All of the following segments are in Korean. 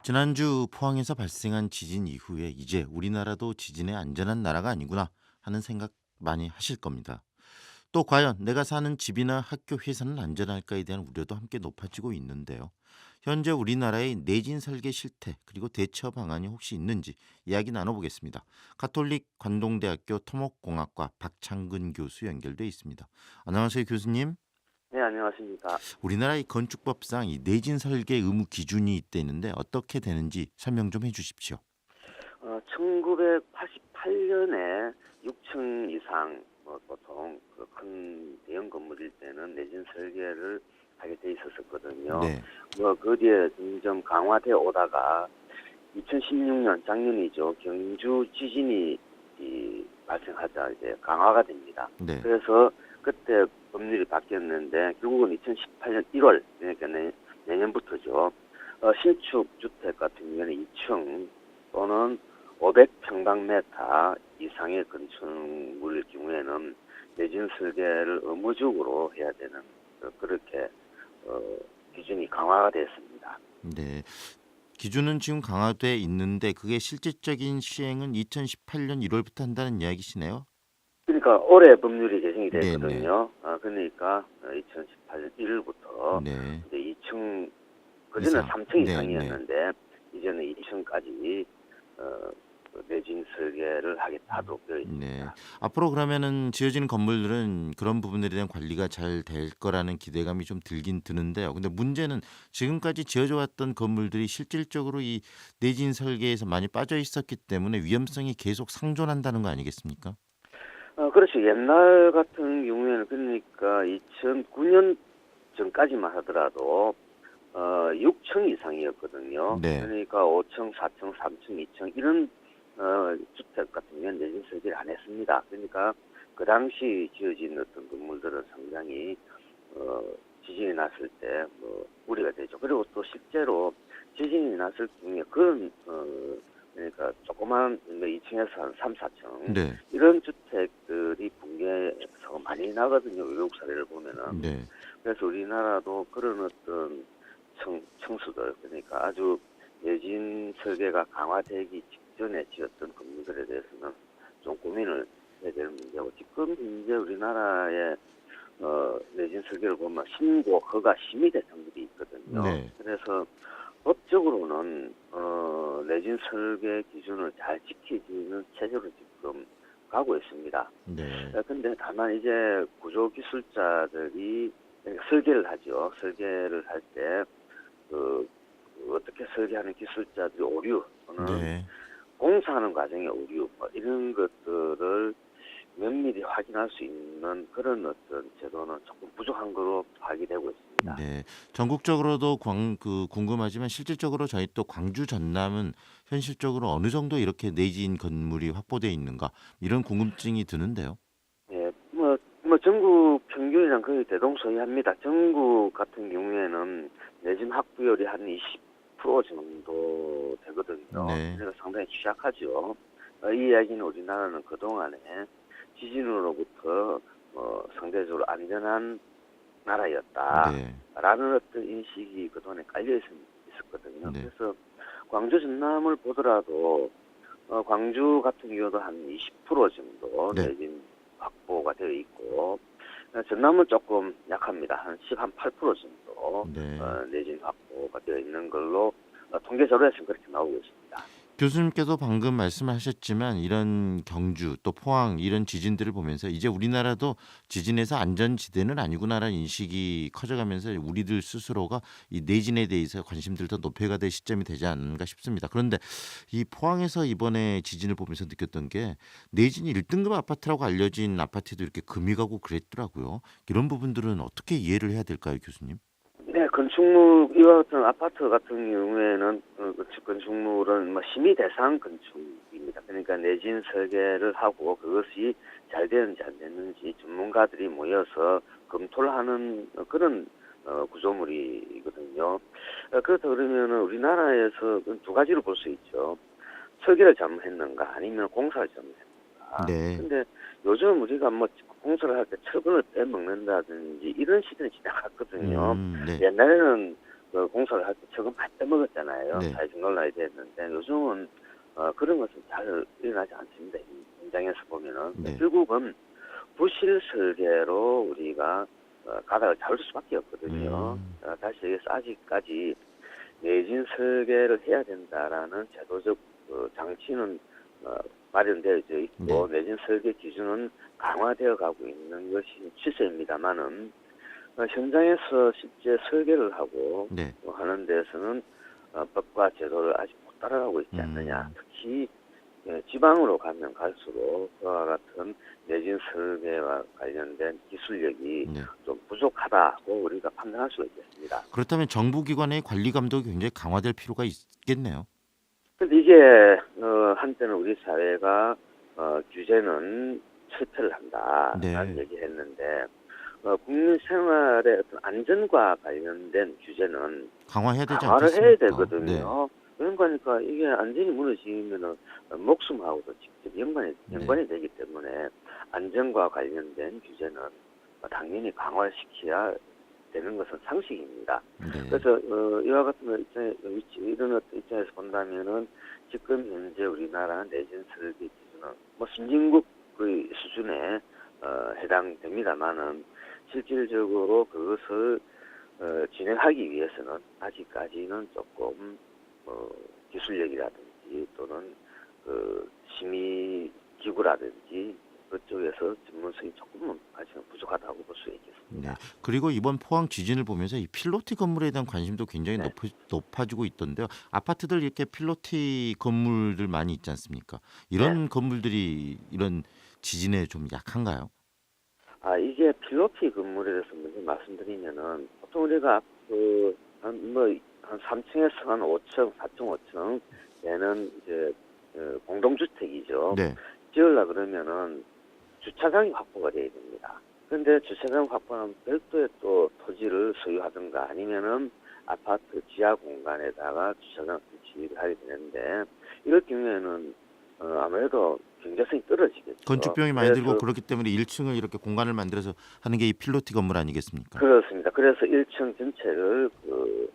지난주 포항에서 발생한 지진 이후에 이제 우리나라도 지진에 안전한 나라가 아니구나 하는 생각 많이 하실 겁니다. 또 과연 내가 사는 집이나 학교, 회사는 안전할까에 대한 우려도 함께 높아지고 있는데요. 현재 우리나라의 내진 설계 실태 그리고 대처 방안이 혹시 있는지 이야기 나눠보겠습니다. 가톨릭 관동대학교 토목공학과 박창근 교수 연결돼 있습니다. 안녕하세요, 교수님. 네, 안녕하십니까. 우리나라의 건축법상 이 내진 설계 의무 기준이 있다는데 어떻게 되는지 설명 좀 해주십시오. 1988년에 6층 이상 보통 그 큰 대형 건물일 때는 내진 설계를 하게 돼 있었거든요. 네, 그 뒤에 점점 강화돼 오다가 2016년 작년이죠. 경주 지진이 발생하자 이제 강화가 됩니다. 네, 그래서 그때 법률이 바뀌었는데 결국은 2018년 1월 그러니까 내년부터죠. 신축 주택 같은 경우에는 2층 또는 500평방미터 이상의 건축물일 경우에는 내진 설계를 의무적으로 해야 되는 그렇게 기준이 강화가 됐습니다. 네. 기준은 지금 강화돼 있는데 그게 실질적인 시행은 2018년 1월부터 한다는 이야기시네요. 그러니까 올해 법률이 제정이 네, 네, 됐거든요. 그러니까 2018년 1일부터 네. 이제 2층 그전에 이상. 3층 네, 네, 이상이었는데 이제는 2층까지 내진 설계를 하도록 되어 네. 있습니다. 앞으로 그러면은 지어지는 건물들은 그런 부분들에 대한 관리가 잘 될 거라는 기대감이 좀 들긴 드는데요. 근데 문제는 지금까지 지어져 왔던 건물들이 실질적으로 이 내진 설계에서 많이 빠져 있었기 때문에 위험성이 계속 상존한다는 거 아니겠습니까? 그렇죠. 옛날 같은 경우에는 그러니까 2009년 전까지만 하더라도 6층 이상이었거든요. 네. 그러니까 5층, 4층, 3층, 2층 이런 주택 같은 경우는 내진 설계를 안 했습니다. 그러니까 그 당시 지어진 어떤 건물들은 상당히 어, 지진이 났을 때 우려가 되죠. 그리고 또 실제로 지진이 났을 경우에 그런 그러니까 조그만 2층에서 한 3, 4층 네. 이런 주택들이 붕괴가 많이 나거든요. 외국 사례를 보면은. 네. 그래서 우리나라도 그런 어떤 청수들 그러니까 아주 내진 설계가 강화되기 직전에 지었던 건물들에 대해서는 좀 고민을 해야 되는 문제고 지금 현재 우리나라의 내진 설계를 보면 신고 허가 심의 대상들이 있거든요. 네. 그래서 법적으로는 내진 설계 기준을 잘 지키는 체제로 지금 가고 있습니다. 네. 근데 다만 이제 구조 기술자들이 설계를 하죠. 설계를 할 때 어떻게 설계하는 기술자들이 오류 또는 네. 공사하는 과정의 오류 이런 것들을 면밀히 확인할 수 있는 그런 어떤 제도는 조금 부족한 거로 파악이 되고 있습니다. 네. 전국적으로도 궁금하지만 실질적으로 저희 또 광주 전남은 현실적으로 어느 정도 이렇게 내진 건물이 확보되어 있는가 이런 궁금증이 드는데요. 예, 전국 평균이랑 거의 대동소이합니다. 전국 같은 경우에는 내진 확보율이 한 20% 정도 되거든요. 네. 그래서 상당히 취약하죠. 이 이야기는 우리나라는 그동안에 지진으로부터 상대적으로 안전한 네. 나라였다라는 어떤 인식이 그동안에 깔려 있었거든요. 네. 그래서 광주 전남을 보더라도 광주 같은 경우도 한 20% 정도 네. 내진 확보가 되어 있고 전남은 조금 약합니다. 한 8% 정도 네. 내진 확보가 되어 있는 걸로 통계 자료에서는 그렇게 나오고 있습니다. 교수님께서 방금 말씀하셨지만 이런 경주 또 포항 이런 지진들을 보면서 이제 우리나라도 지진에서 안전지대는 아니구나라는 인식이 커져가면서 우리들 스스로가 이 내진에 대해서 관심들을 더 높여가야 될 시점이 되지 않는가 싶습니다. 그런데 이 포항에서 이번에 지진을 보면서 느꼈던 게 내진이 1등급 아파트라고 알려진 아파트도 이렇게 금이 가고 그랬더라고요. 이런 부분들은 어떻게 이해를 해야 될까요, 교수님? 네, 건축물 이와 같은 아파트 같은 경우에는 건축물은 심의 대상 건축입니다. 그러니까 내진 설계를 하고 그것이 잘 되는지 안 되는지 전문가들이 모여서 검토를 하는 그런 구조물이거든요. 그렇다 그러면은 우리나라에서 두 가지로 볼 수 있죠. 설계를 잘못했는가 아니면 공사를 잘못했는가. 네. 근데 요즘 우리가 공사를 할 때 철근을 빼먹는다든지 이런 시대는 지나갔거든요. 네. 옛날에는 그 공사를 할 때 저금 많이 빼먹었잖아요. 네. 사회적 논란이 됐는데 요즘은 그런 것은 잘 일어나지 않습니다. 현장에서 보면은 네. 결국은 부실 설계로 우리가 가닥을 잡을 수밖에 없거든요. 다시 여기서 아직까지 내진 설계를 해야 된다라는 제도적 장치는 마련되어 있고 네. 내진 설계 기준은 강화되어 가고 있는 것이 추세입니다만은 현장에서 실제 설계를 하고 네. 하는 데서는 법과 제도를 아직 못 따라가고 있지 않느냐. 특히 지방으로 가면 갈수록 그와 같은 내진 설계와 관련된 기술력이 네. 좀 부족하다고 우리가 판단할 수가 있겠습니다. 그렇다면 정부 기관의 관리 감독이 굉장히 강화될 필요가 있겠네요. 근데 이게 한때는 우리 사회가 규제는 실패를 한다라는 네. 얘기를 했는데 국민 생활의 어떤 안전과 관련된 규제는 강화해야 되지 강화를 해야 않겠습니까? 네. 되거든요. 그러니까 이게 안전이 무너지면은 목숨하고도 직접 네. 연관이 되기 때문에 안전과 관련된 규제는 당연히 강화를 시켜야 되는 것은 상식입니다. 네. 그래서 이와 같은 이런 어떤 입장에서 본다면은 지금 현재 우리나라 내진 설계 기준은 뭐 선진국의 수준에 해당됩니다만은 실질적으로 그것을 진행하기 위해서는 아직까지는 조금 기술력이라든지 또는 그 심의 기구라든지 그쪽에서 전문성이 조금은 아직은 부족하다고 볼 수 네. 있겠습니다. 그리고 이번 포항 지진을 보면서 이 필로티 건물에 대한 관심도 굉장히 네. 높아지고 있던데요. 아파트들 이렇게 필로티 건물들 많이 있지 않습니까? 네. 이런 건물들이 이런 지진에 좀 약한가요? 이게 필로티 건물에 대해서 먼저 말씀드리면은 보통 우리가 한 3층에서 한 5층, 4층, 5층 되는 이제 공동주택이죠. 네. 지으려 그러면은 주차장이 확보가 돼야 됩니다. 그런데 주차장 확보하면 별도의 또 토지를 소유하든가 아니면은 아파트 지하 공간에다가 주차장 설치를 하게 되는데 이럴 경우에는 아무래도 경제성이 떨어지겠죠. 건축비용이 많이 들고 그래서 그렇기 때문에 1층을 이렇게 공간을 만들어서 하는 게 이 필로티 건물 아니겠습니까? 그렇습니다. 그래서 1층 전체를 그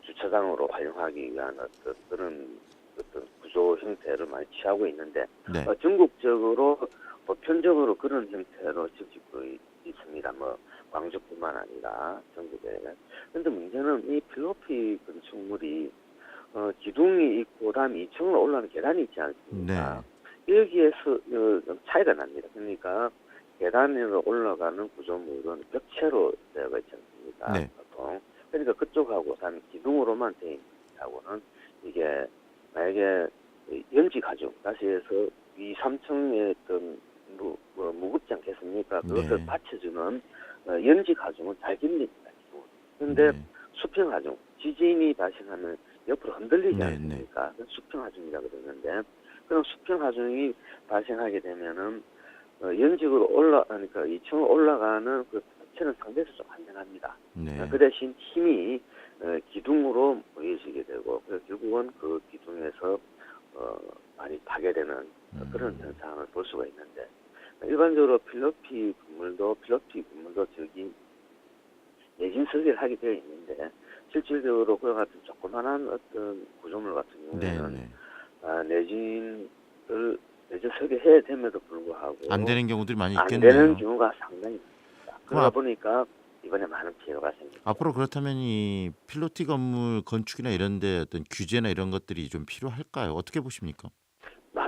주차장으로 활용하기 위한 어떤 그런 어떤 구조 형태를 많이 취하고 있는데 네. 전국적으로 보편적으로 그런 형태로 지어지고 있습니다. 뭐 광주뿐만 아니라 전국에. 그런데 문제는 이 필로피 건축물이 기둥이 있고 그다음에 2층으로 올라가는 계단이 있지 않습니까? 네. 여기에서 좀 차이가 납니다. 그러니까 계단으로 올라가는 구조물은 벽체로 되어 있지 않습니까? 네. 보통. 그러니까 그쪽하고 단 기둥으로만 되어 있는 하고는 이게 만약에 연지 가죽, 다시 해서 2, 3층에 어떤 무겁지 않겠습니까? 그것을 네. 받쳐주는 연지 가죽은 잘 견딥니다. 그런데 네. 수평 가죽, 지진이 발생하면 옆으로 흔들리지 네. 네. 않습니까? 수평 가죽이라고 그러는데 그런 수평 가죽이 발생하게 되면은 연직으로 그러니까 2층으로 올라가는 그 자체는 상대에서 좀 안전합니다. 네. 그 대신 힘이 기둥으로 모여지게 되고 결국은 그 기둥에서 많이 파괴되는 그런 현상을 볼 수가 있는데 일반적으로 필로피 건물도 저기 내진 설계를 하게 되어 있는데 실질적으로 그와 같은 조그만한 어떤 구조물 같은 네. 경우에는 네. 내진 설계해야 됨에도 불구하고 안 되는 경우들이 많이 안 되는 있겠네요. 경우가 상당히 많습니다. 그럼 그러다 보니까 이번에 많은 피해가 발생했죠. 앞으로 그렇다면 이 필로티 건물 건축이나 이런 데 어떤 규제나 이런 것들이 좀 필요할까요? 어떻게 보십니까?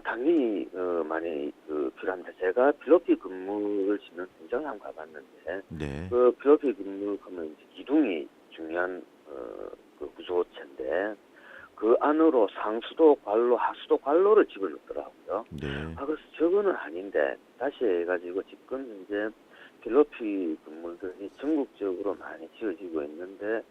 당연히 많이 필요합니다. 제가 필로피 건물을 짓는 현장에 한번 가봤는데 네. 그 필로피 건물 가면 이제 기둥이 중요한 그 구조체인데 그 안으로 상수도 관로, 하수도 관로를 집어넣더라고요. 네. 그래서 저거는 아닌데 다시 해가지고 지금 현재 필로피 건물들이 전국적으로 많이 지어지고 있는데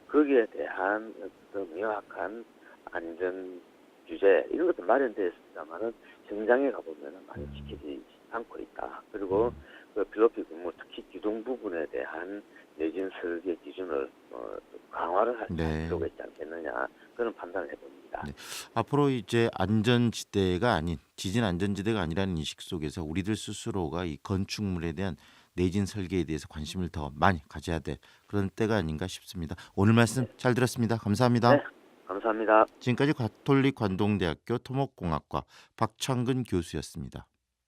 거기에 대한 어떤 명확한 안전 규제 이런 것도 마련되어 있습니다만은 현장에 가보면 많이 지키지 않고 있다. 그리고 그 필로피 건물 특히 기둥 부분에 대한 내진 설계 기준을 좀 강화를 할 네. 필요가 있지 않겠느냐 그런 판단을 해봅니다. 네. 앞으로 이제 안전지대가 아닌 지진 안전지대가 아니라는 인식 속에서 우리들 스스로가 이 건축물에 대한 내진 설계에 대해서 관심을 더 많이 가져야 될 그런 때가 아닌가 싶습니다. 오늘 말씀 잘 들었습니다. 감사합니다. 네, 감사합니다. 지금까지 가톨릭 관동대학교 토목공학과 박창근 교수였습니다.